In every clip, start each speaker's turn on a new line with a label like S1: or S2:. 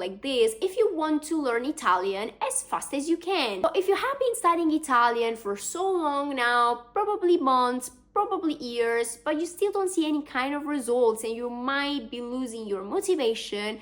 S1: like this if you want to learn Italian as fast as you can. So if you have been studying Italian for so long now, probably months, probably years, but you still don't see any kind of results and you might be losing your motivation,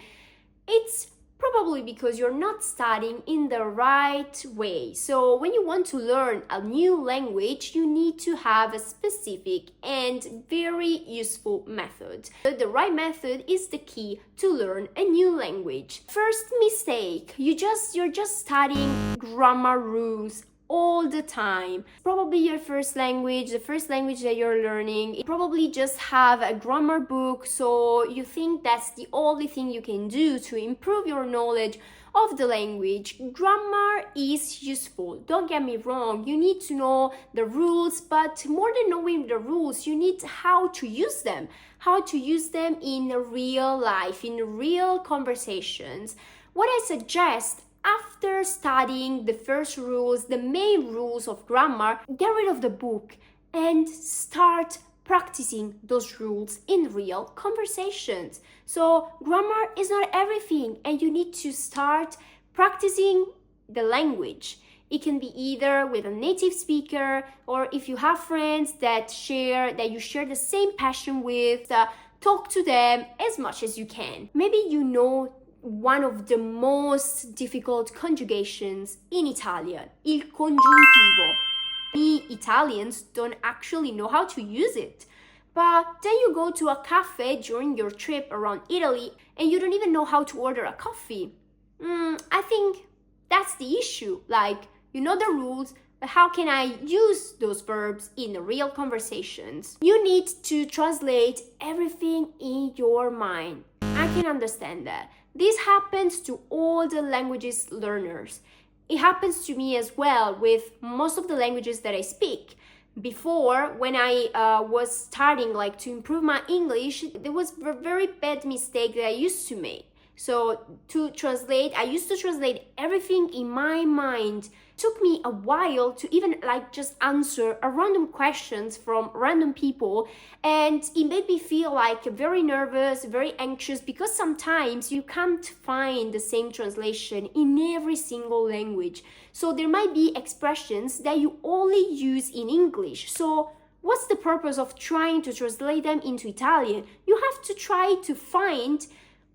S1: it's probably because you're not studying in the right way. So when you want to learn a new language, you need to have a specific and very useful method. The right method is the key to learn a new language. First mistake, you're just studying grammar rules all the time. Probably your first language, the first language that you're learning. You probably just have a grammar book, so you think that's the only thing you can do to improve your knowledge of the language. Grammar is useful, don't get me wrong. You need to know the rules, but more than knowing the rules, you need how to use them. How to use them in real life, in real conversations. What I suggest, after studying the first rules, the main rules of grammar, get rid of the book and start practicing those rules in real conversations. So grammar is not everything, and you need to start practicing the language. It can be either with a native speaker, or if you have friends that you share the same passion with, talk to them as much as you can. Maybe you know one of the most difficult conjugations in Italian, il congiuntivo. Many Italians don't actually know how to use it. But then you go to a cafe during your trip around Italy and you don't even know how to order a coffee. I think that's the issue. Like, you know the rules, but how can I use those verbs in real conversations? You need to translate everything in your mind. I can understand that. This happens to all the languages learners. It happens to me as well with most of the languages that I speak. Before, when I was starting to improve my English, there was a very bad mistake that I used to make. So I used to translate everything in my mind. It took me a while to even just answer a random questions from random people, and it made me feel very nervous, very anxious, because sometimes you can't find the same translation in every single language. So there might be expressions that you only use in English. So what's the purpose of trying to translate them into Italian? You have to try to find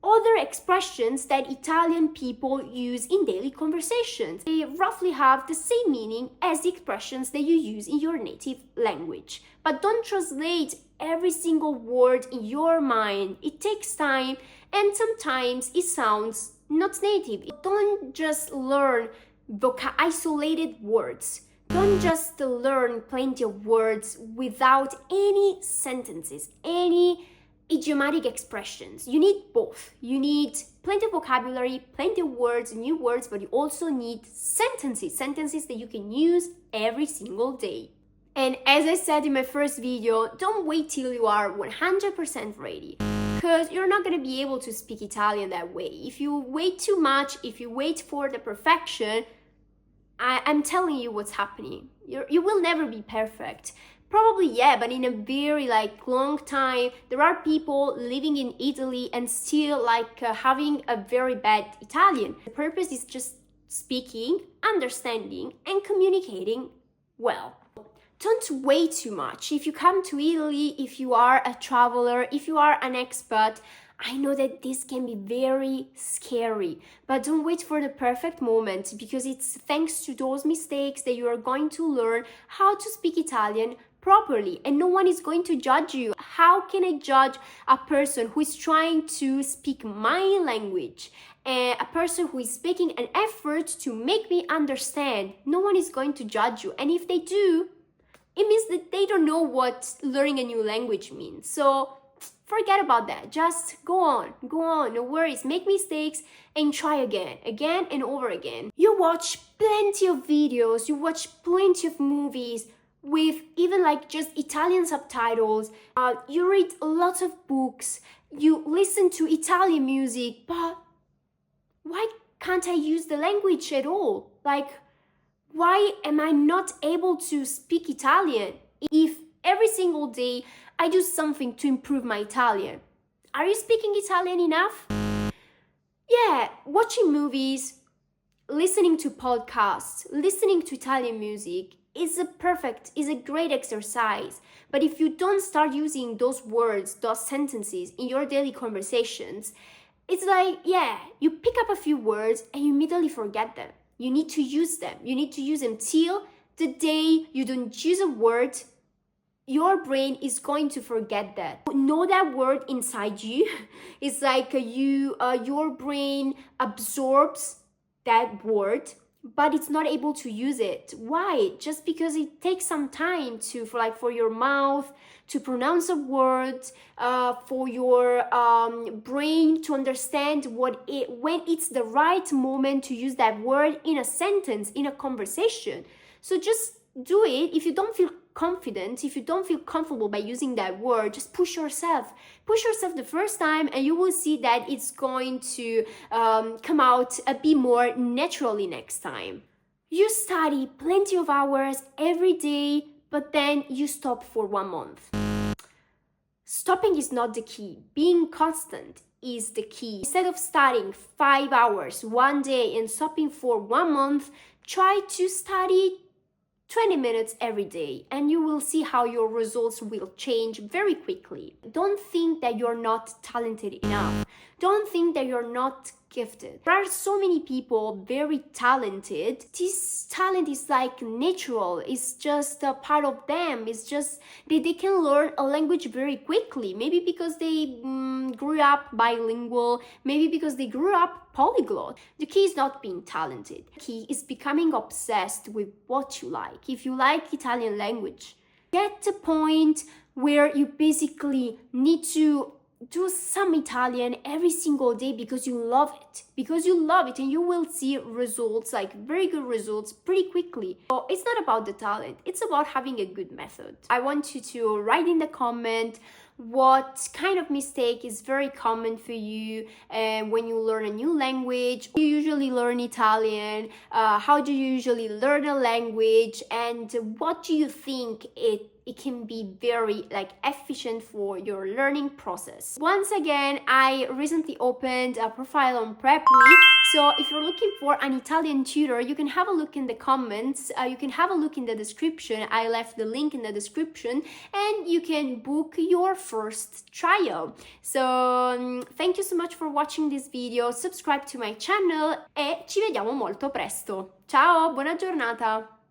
S1: other expressions that Italian people use in daily conversations. They roughly have the same meaning as the expressions that you use in your native language. But don't translate every single word in your mind. It takes time, and sometimes it sounds not native. Don't just learn isolated words. Don't just learn plenty of words without any sentences, any idiomatic expressions. You need both. You need plenty of vocabulary, plenty of words, new words, but you also need sentences that you can use every single day. And as I said in my first video, don't wait till you are 100% ready, because you're not going to be able to speak Italian that way. If you wait too much, if you wait for the perfection, I'm telling you what's happening. You will never be perfect. Probably, yeah, but in a very long time. There are people living in Italy and still having a very bad Italian. The purpose is just speaking, understanding, and communicating well. Don't wait too much. If you come to Italy, if you are a traveler, if you are an expat, I know that this can be very scary, but don't wait for the perfect moment, because it's thanks to those mistakes that you are going to learn how to speak Italian properly, and no one is going to judge you. How can I judge a person who is trying to speak my language, a person who is making an effort to make me understand? No one is going to judge you, and if they do, it means that they don't know what learning a new language means. So forget about that. Just go on, no worries. Make mistakes and try again and over again. You watch plenty of videos, you watch plenty of movies with even just Italian subtitles. You read lots of books, you listen to Italian music, but why can't I use the language at all? Why am I not able to speak Italian if every single day I do something to improve my Italian? Are you speaking Italian enough? Yeah, watching movies, listening to podcasts, listening to Italian music is a great exercise. But if you don't start using those words, those sentences in your daily conversations, it's like, yeah, you pick up a few words and you immediately forget them. You need to use them. You need to use them till the day you don't use a word, your brain is going to forget that. Know that word inside you. It's like your brain absorbs that word, but it's not able to use it. Why? Just because it takes some time for your mouth to pronounce a word, for your brain to understand when it's the right moment to use that word in a sentence, in a conversation. So just do it. If you don't feel confident, if you don't feel comfortable by using that word, just push yourself the first time, and you will see that it's going to come out a bit more naturally next time. You study plenty of hours every day, but then you stop for 1 month. Stopping is not the key. Being constant is the key. Instead of studying 5 hours one day and stopping for 1 month, try to study 20 minutes every day, and you will see how your results will change very quickly. Don't think that you're not talented enough. Don't think that you're not gifted. There are so many people very talented. This talent is like natural. It's just a part of them. It's just they can learn a language very quickly. Maybe because they grew up bilingual. Maybe because they grew up polyglot. The key is not being talented. The key is becoming obsessed with what you like. If you like Italian language, get to the point where you basically need to do some Italian every single day because you love it, and you will see results, like very good results, pretty quickly. So it's not about the talent, it's about having a good method. I want you to write in the comment what kind of mistake is very common for you when you learn a new language. You usually learn Italian, how do you usually learn a language, and what do you think it can be very efficient for your learning process. Once again, I recently opened a profile on Preply, so if you're looking for an Italian tutor, you can have a look in the comments, you can have a look in the description. I left the link in the description, and you can book your first trial. So thank you so much for watching this video, subscribe to my channel e ci vediamo molto presto. Ciao, buona giornata!